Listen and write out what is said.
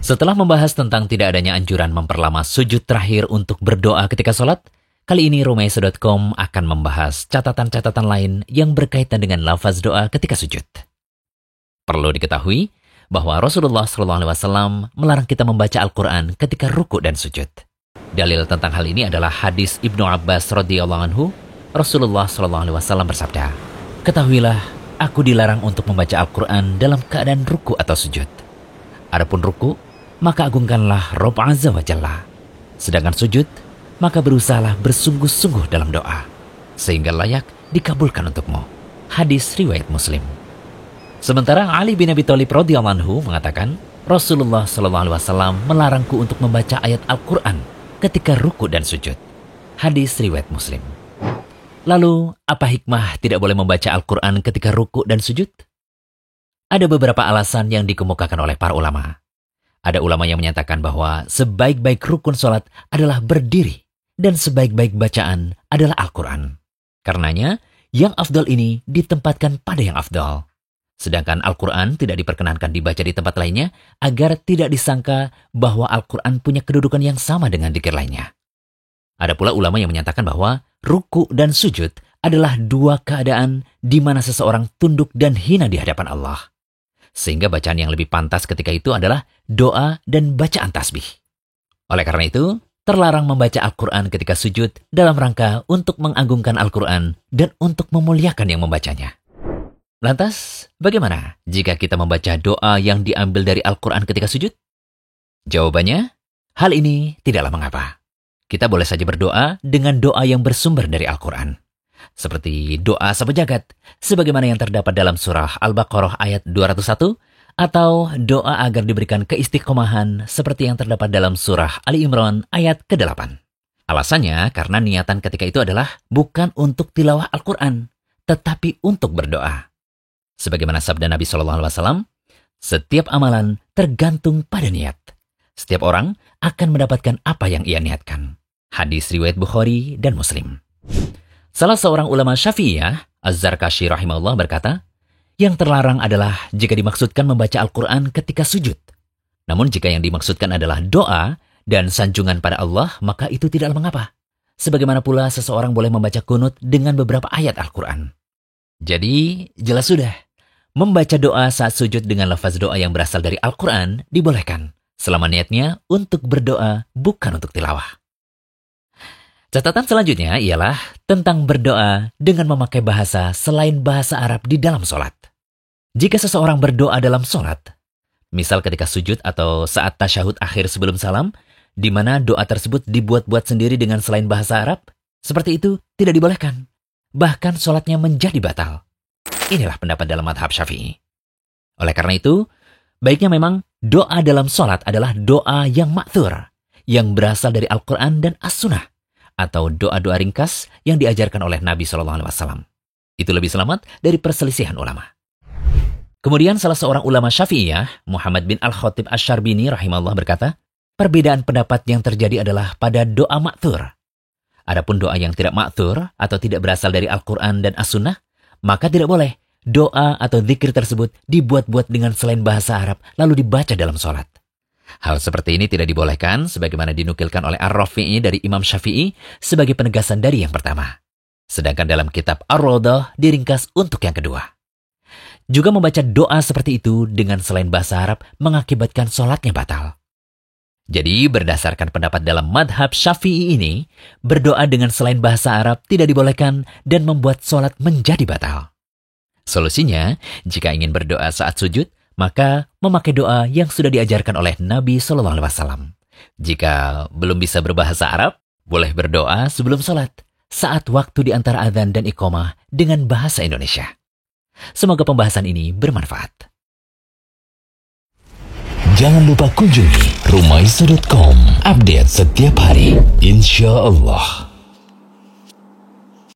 Setelah membahas tentang tidak adanya anjuran memperlama sujud terakhir untuk berdoa ketika sholat, kali ini Romaisa.com akan membahas catatan-catatan lain yang berkaitan dengan lafaz doa ketika sujud. Perlu diketahui bahwa Rasulullah SAW melarang kita membaca Al-Quran ketika ruku dan sujud. Dalil tentang hal ini adalah hadis Ibnu Abbas radhiyallahu anhu. Rasulullah SAW bersabda, "Ketahuilah, aku dilarang untuk membaca Al-Quran dalam keadaan ruku atau sujud. Adapun ruku, maka agungkanlah Rabb Azza wa Jalla. Sedangkan sujud, maka berusahalah bersungguh-sungguh dalam doa, sehingga layak dikabulkan untukmu." Hadis riwayat Muslim. Sementara Ali bin Abi Thalib radhiyallahu anhu mengatakan, Rasulullah SAW melarangku untuk membaca ayat Al-Quran ketika ruku dan sujud. Hadis riwayat Muslim. Lalu, apa hikmah tidak boleh membaca Al-Quran ketika ruku dan sujud? Ada beberapa alasan yang dikemukakan oleh para ulama. Ada ulama yang menyatakan bahwa sebaik-baik rukun sholat adalah berdiri dan sebaik-baik bacaan adalah Al-Quran. Karenanya, yang afdal ini ditempatkan pada yang afdal. Sedangkan Al-Quran tidak diperkenankan dibaca di tempat lainnya agar tidak disangka bahwa Al-Quran punya kedudukan yang sama dengan dzikir lainnya. Ada pula ulama yang menyatakan bahwa ruku dan sujud adalah dua keadaan di mana seseorang tunduk dan hina di hadapan Allah. Sehingga bacaan yang lebih pantas ketika itu adalah doa dan bacaan tasbih. Oleh karena itu, terlarang membaca Al-Quran ketika sujud dalam rangka untuk mengagungkan Al-Quran dan untuk memuliakan yang membacanya. Lantas, bagaimana jika kita membaca doa yang diambil dari Al-Quran ketika sujud? Jawabannya, hal ini tidaklah mengapa. Kita boleh saja berdoa dengan doa yang bersumber dari Al-Quran. Seperti doa sepejagat, sebagaimana yang terdapat dalam surah Al-Baqarah ayat 201, atau doa agar diberikan keistiqomahan seperti yang terdapat dalam surah Ali Imran ayat ke-8. Alasannya karena niatan ketika itu adalah bukan untuk tilawah Al-Quran, tetapi untuk berdoa. Sebagaimana sabda Nabi SAW, setiap amalan tergantung pada niat. Setiap orang akan mendapatkan apa yang ia niatkan. Hadis riwayat Bukhari dan Muslim. Salah seorang ulama Syafi'iyah, Az-Zarkashi rahimahullah berkata, yang terlarang adalah jika dimaksudkan membaca Al-Quran ketika sujud. Namun jika yang dimaksudkan adalah doa dan sanjungan pada Allah, maka itu tidaklah mengapa. Sebagaimana pula seseorang boleh membaca kunut dengan beberapa ayat Al-Quran. Jadi, jelas sudah, membaca doa saat sujud dengan lafaz doa yang berasal dari Al-Quran dibolehkan, selama niatnya untuk berdoa bukan untuk tilawah. Catatan selanjutnya ialah tentang berdoa dengan memakai bahasa selain bahasa Arab di dalam sholat. Jika seseorang berdoa dalam sholat, misal ketika sujud atau saat tasyahud akhir sebelum salam, di mana doa tersebut dibuat-buat sendiri dengan selain bahasa Arab, seperti itu tidak dibolehkan. Bahkan sholatnya menjadi batal. Inilah pendapat dalam madhab Syafi'i. Oleh karena itu, baiknya memang doa dalam sholat adalah doa yang ma'thur, yang berasal dari Al-Quran dan As-Sunnah, atau doa-doa ringkas yang diajarkan oleh Nabi SAW. Itu lebih selamat dari perselisihan ulama. Kemudian salah seorang ulama Syafi'iyah, Muhammad bin Al-Khatib Asy-Syarbini rahimahullah berkata, perbedaan pendapat yang terjadi adalah pada doa ma'thur. Adapun doa yang tidak ma'thur atau tidak berasal dari Al-Quran dan As-Sunnah, maka tidak boleh doa atau dzikir tersebut dibuat-buat dengan selain bahasa Arab lalu dibaca dalam sholat. Hal seperti ini tidak dibolehkan sebagaimana dinukilkan oleh Ar-Rafi'i dari Imam Syafi'i sebagai penegasan dari yang pertama. Sedangkan dalam kitab Ar-Rawdah diringkas untuk yang kedua. Juga membaca doa seperti itu dengan selain bahasa Arab mengakibatkan sholatnya batal. Jadi berdasarkan pendapat dalam madhab Syafi'i ini, berdoa dengan selain bahasa Arab tidak dibolehkan dan membuat sholat menjadi batal. Solusinya, jika ingin berdoa saat sujud, maka memakai doa yang sudah diajarkan oleh Nabi SAW. Jika belum bisa berbahasa Arab, boleh berdoa sebelum sholat, saat waktu di antara adzan dan iqamah dengan bahasa Indonesia. Semoga pembahasan ini bermanfaat. Jangan lupa kunjungi Romaisa.com. Update setiap hari, insya Allah.